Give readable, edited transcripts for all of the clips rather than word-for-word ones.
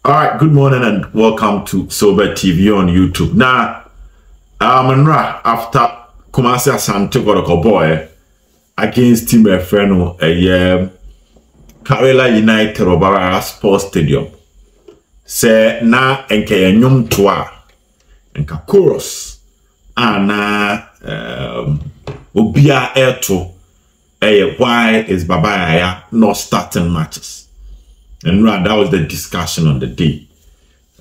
All right, good morning and welcome to Sober TV on YouTube. Now, after Kumasi Asante Kotoko boy against Team Efreno, Karela United Obara Sports Stadium. Say na enke nyom toa enka chorus ana obia eto why is Baba Yahaya not starting matches? And that was the discussion on the day.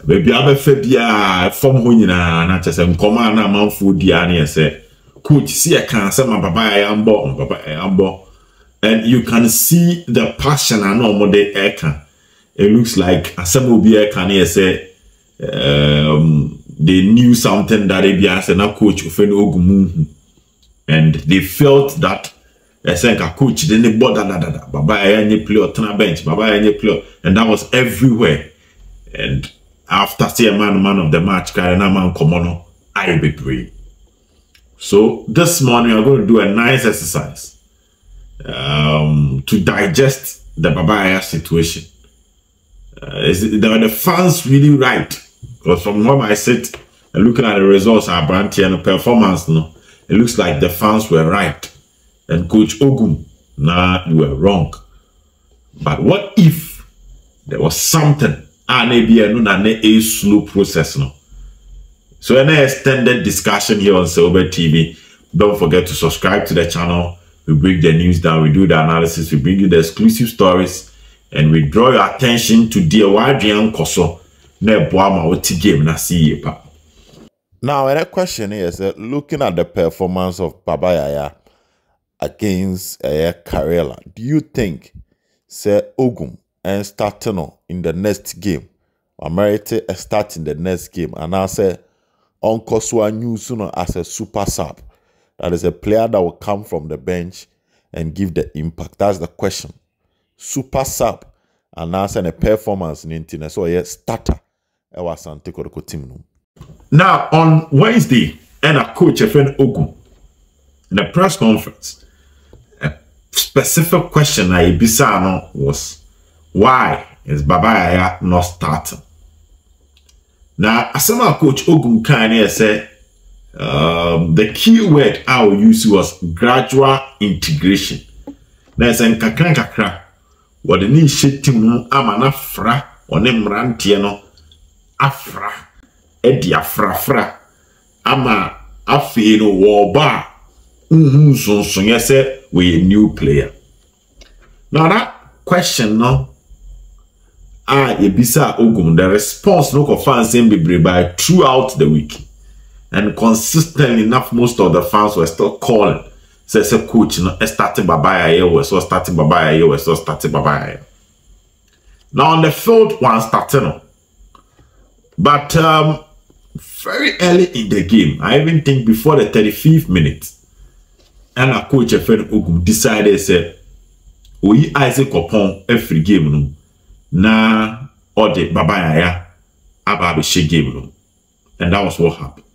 Baby, I be bia from ho nyina na chese nkoma na manfo dia na say coach see I can say my Baba Yahaya and you can see the passion and no more the eka. It looks like some can say they knew something that they be as a coach of an Ogum, and they felt that I think a coach didn't bother that Baba any player on a bench, Baba any player, and that was everywhere. And after say a man of the match, Karena man Komono, I be praying. So this morning we're going to do a nice exercise to digest the Baba Yahaya situation. The fans really right? Because from what I said, looking at the results, our brand and the performance, it looks like the fans were right. And Coach Ogum, nah, you were wrong. But what if there was something and maybe a slow process? No. So an extended discussion here on Sober TV. Don't forget to subscribe to the channel. We break the news down, we do the analysis, we bring you the exclusive stories, and we draw your attention to the Adrian Koso ne boama oti game na see pa. Now, the question is looking at the performance of Baba Yahaya against Karela, do you think Ogum and starting in the next game, Amerite start in the next game, and I say Uncle News as a super sub, that is a player that will come from the bench and give the impact? That's the question. Super sub and answer a performance in internet. So yeah, starter. I was Asante Kotoko team. Now on Wednesday, and a coach a friend Ogum in a press conference, a specific question I bisano was why is Baba Yahaya not starting? Now as a coach Ogum can say the key word I will use was gradual integration. There's a kakra. What the need shitting amana fra or name rantiano afra edia fra ama afino woba so yes we a new player. Now that question no ebisa Ogum, the response no fans be by throughout the week, and consistently enough most of the fans were still calling. Says a coach, starting Baba Yahaya, we so starting Baba Yahaya, we so starting Baba Yahaya. Now on the field, one starting, but very early in the game, I even think before the 35th minute, and a coach, a friend Ogum, decided say, we Isaac upon every game, na or the Baba Yahaya about the game, and that was what happened.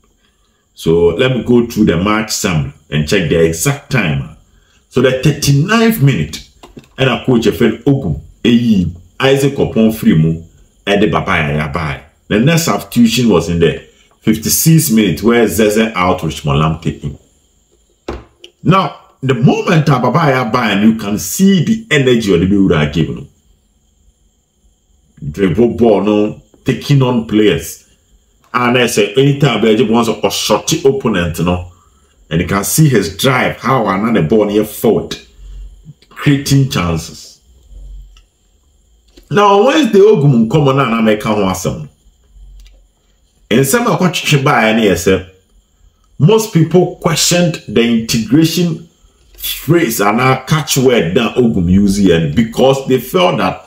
So let me go through the match summary and check the exact time. So the 39th minute, and a coach a friend Ogum, Isaac upon free move, and the Baba Yahaya by. The next substitution was in the 56th minute where Zeze out with Molam taking. Now, the moment Baba Yahaya by, you can see the energy of the people that are given. Dribble ball, no, taking on players. And I say anytime Belgium wants a shorty opponent, and you can see his drive, how another ball here forward, creating chances. Now, Wednesday, Ogum come on and make awesome. And some of what you buy and most people questioned the integration phrase and our catchword that Ogum uses, and because they felt that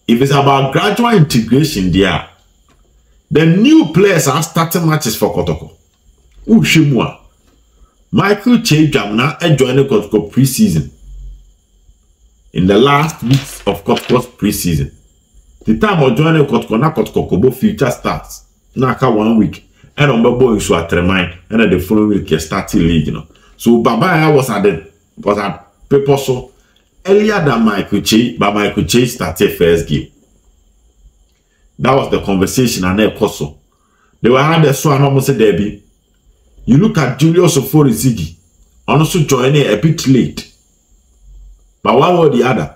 if it's about gradual integration, there. The new players are starting matches for Kotoko. Ushimwa. Michael Chejamna joined Kotoko preseason. In the last weeks of Kotoko's preseason. The time of joining Kotoko, na Kotoko Kobo future starts. Naka 1 week. And on Bobo issue at Remind. And then the following week he started league, So Baba Yahaya was at Peposo earlier than Michael Che, but Michael Che started first game. That was the conversation and also. They were had a swan almost a Debbie. You look at Julius Ofori Ziggy, also joining a bit late. But one or the other,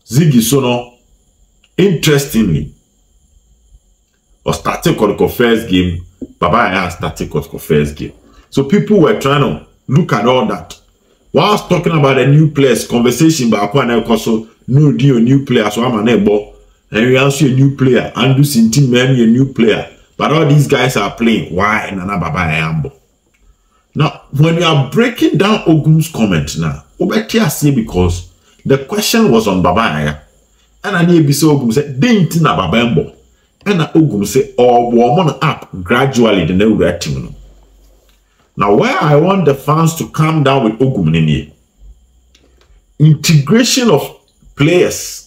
Ziggy Sono, interestingly, was starting Kotoko first game. Baba Yahaya started Kotoko first game. So people were trying to look at all that. Whilst talking about the new players, conversation about Kwanekoso, no deal, new player, so I'm an able, and we also a new player, and do Sinti Memi a new player. But all these guys are playing. Why? Nana Baba Yahaya. Now, when you are breaking down Ogum's comment now, because the question was on Baba Yahaya, and I need to say Ogum said, "Didn't na Baba Yahaya." And Ogum say, "Oh, warm up gradually." The new rating. Now, where I want the fans to calm down with Ogum in integration of players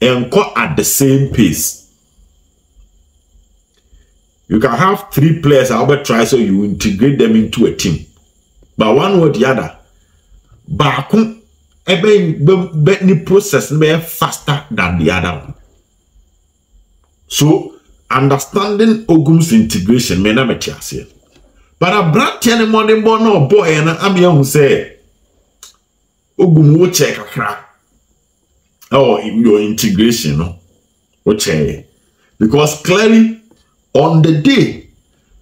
and go at the same pace. You can have 3 players, Albert try, so you integrate them into a team. But one or the other, Bakum, the process may faster than the other one. So, understanding Ogum's integration may not make you. But a brand any money no boy and I'm young who say Ogum will check a crack. Oh, your integration, no? Because clearly on the day,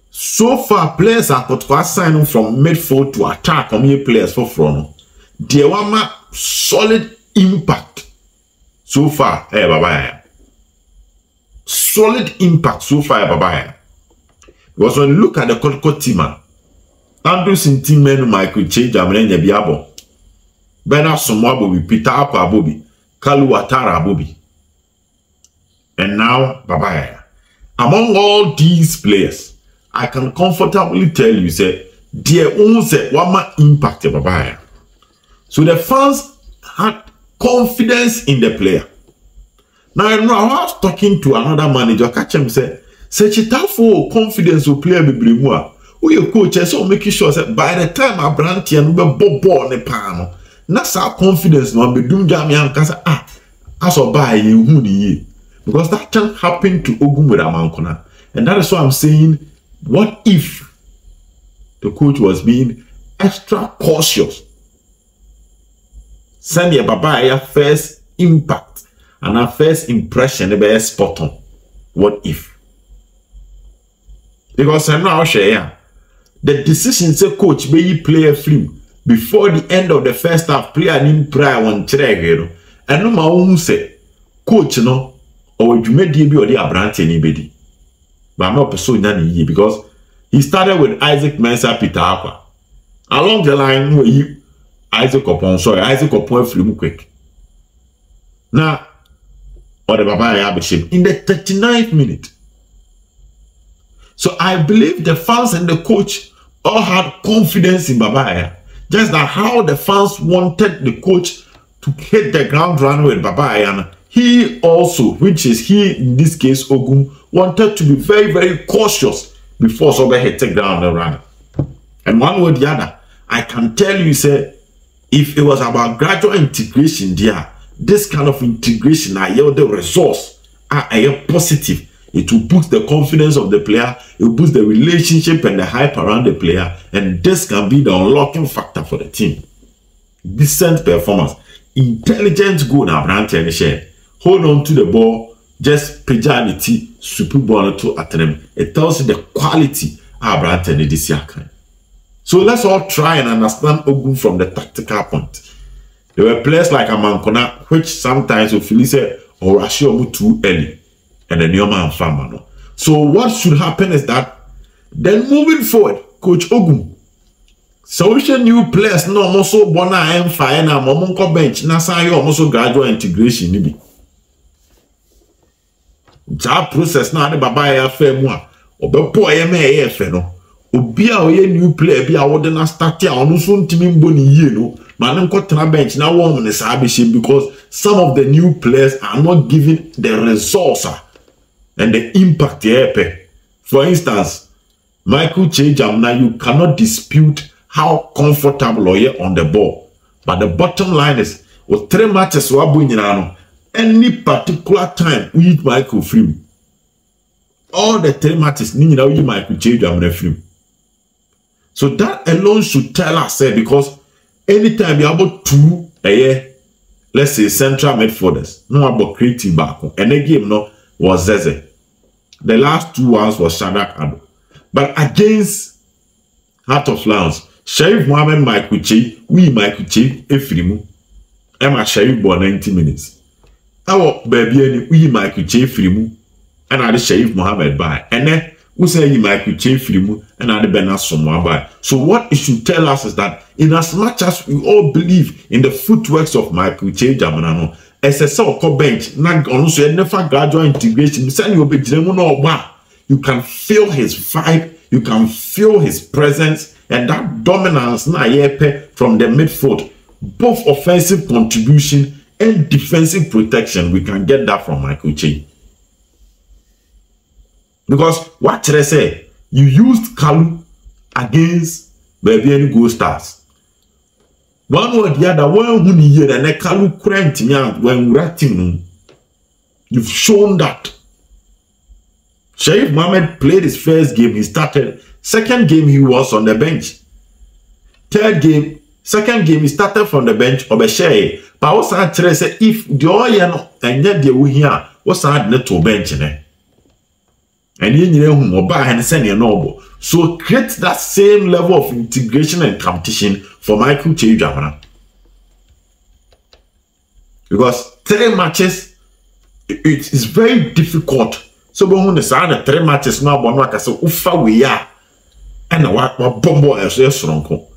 so far players are got to assign from midfield to attack on your players for front. They want solid impact so far. Hey, Baba. Solid impact so far, Baba. Because when you look at the Kotoko team, Andrew Sinti Menu Michael Change Amrenya Biabo, Bernard Somabobi, Peter Apabobi, Kalu Watara Bobi, and now Baba. Among all these players, I can comfortably tell you, say, their own say one impact Baba. So the fans had confidence in the player. Now I was talking to another manager, catch him say for confidence of player be bring who your coach so making sure that by the time I brand and we ball ne pan, that's our confidence no be doing jam yan kasa as or buy you who ni. Because that can happen to Ogum with Amankona. And that is why I'm saying, what if the coach was being extra cautious? Send your Baba first impact and our first impression be spot on. What if? Because I now share the decision say coach be player film before the end of the first half, player in prayer on Chiragero. And no ma say coach no or you made DB or the Abrante anybody. But I'm not pursuing because he started with Isaac Mensah Peter Aqua. Along the line where you Isaac upon film quick. Now or the Baba Yahaya in the 39th minute. So I believe the fans and the coach all had confidence in Baba Yahaya. Just that how the fans wanted the coach to hit the ground running with Baba Yahaya. He also, which is he in this case, Ogum, wanted to be very, very cautious before somebody hit the ground and run. And one way or the other, I can tell you, say, if it was about gradual integration there, this kind of integration, I yield the resource, I positive. It will boost the confidence of the player, it will boost the relationship and the hype around the player, and this can be the unlocking factor for the team. Decent performance, intelligent goal now, brand and share. Hold on to the ball, just pejanity, super ball to attempt. It tells you the quality of brand and this year. So let's all try and understand Ogum from the tactical point. There were players like Amankona, which sometimes will feel say or Rashiomu too early, and then Yoma and Famano. So what should happen is that then moving forward, Coach Ogum, solution new players no also bona and fire na momonko bench na say also gradual integration nibi. That process na the Baba Yahaya fair mu a obepo me efe no. Obi a oye new player bi a wode na start a onu so ntimi mbo ni yie no. Man tena bench na warm ne sa because some of the new players are not giving the resource and the impact they. For instance, Michael Chejamna, you cannot dispute how comfortable you are on the ball. But the bottom line is, with 3 matches, any particular time, we need Michael free. all the 3 matches, ni nyina you Michael J. Jamana film. So that alone should tell us, because anytime you have about 2 a year, let's say central midfielders, no about creative back, and the game no was Zeze. The last 2 ones was Shadak Ado. But against Heart of Lions, Sheriff Mohammed Michael J, we Michael J, Efrimu, Emma Sheriff for 90 minutes. Our baby, we Michael J. Frimu, and I the Sheriff Mohammed by, and then we say you Michael J. Frimu, and I the Bernard Somwa by. So what it should tell us is that in as much as we all believe in the footworks of Michael J. Jamanano, as a so-called bench, not also never gradual integration, you can feel his vibe, you can feel his presence, and that dominance na from the midfield, both offensive contribution and defensive protection, we can get that from Michael J. Because what should I say? You used Kalu against Baby Gold Stars. One or the other, one who year and a Kalu cranked me out when writing. You've shown that. Sheriff Mohammed played his first game, he started. Second game, he was on the bench. Second game, he started from the bench of a share. But what's that say if the oil and yet the we here, what's that little bench in it? And you know whom buy and send your noble. So create that same level of integration and competition for Michael J. Jamana. Because 3 matches, it is very difficult. So when the side 3 matches now, but not as a ufa we are, and a what bombo as a strong.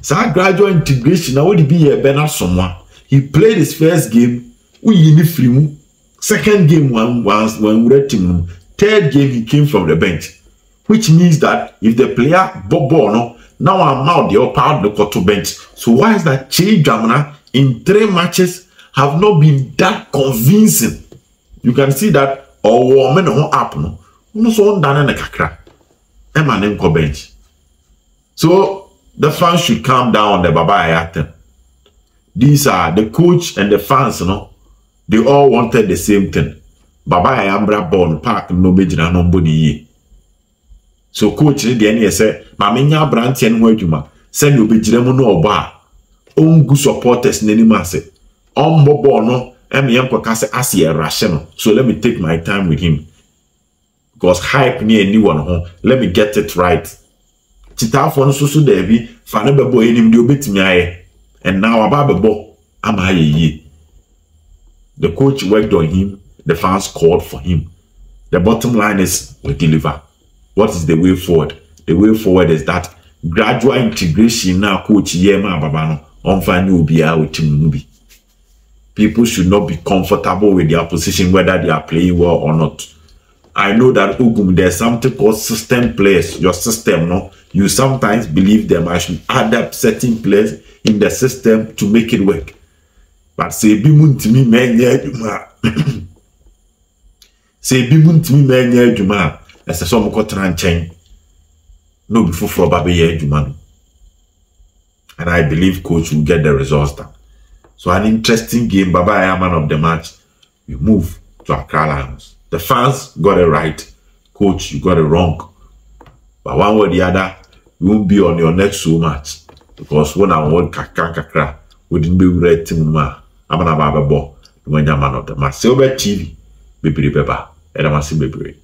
So gradual integration now would be a better someone. He played his first game, we in the second game when we read him. Third game he came from the bench, which means that if the player bobo no, now I'm out the upper of the quarter bench. So why is that J. Jamana in 3 matches have not been that convincing? You can see that or woman on up no so done in the kakra. Emma name bench. So the fans should calm down on the Baba Ayatem. These are the coach and the fans, they all wanted the same thing. Baba Ayambra born park no bejina nobody ye. So coach the any say, Mamenya branch and wajuma, send you bejiremo no bar. Own good supporters nany masse. Bobo no, Kase asi a rational. So let me take my time with him. Because hype near anyone home. Let me get it right. Chita for no so devi, fanababo enim do bit me. And now Abababo, am I ye? The coach worked on him, the fans called for him. The bottom line is we deliver. What is the way forward? The way forward is that gradual integration now, coach Yema Babano, on find you be out with Timubi. People should not be comfortable with their position, whether they are playing well or not. I know that Ogum, there's something called system players. Your system, no? You sometimes believe them. I should adapt certain players in the system to make it work. But say bimun to me man juma. Say bimun to me man juma. As a some cotton chain. No before for baby juma. And I believe coach will get the results done. So an interesting game. Baba I am man of the match. We move to Accra Lions. The fans got it right. Coach, you got it wrong. But one way or the other, you won't be on your next so much. Because when I want kakra, we didn't be ready to move. I'm an ababa bo. When you're man of the match. Silver TV. Baby, and I'm a baby.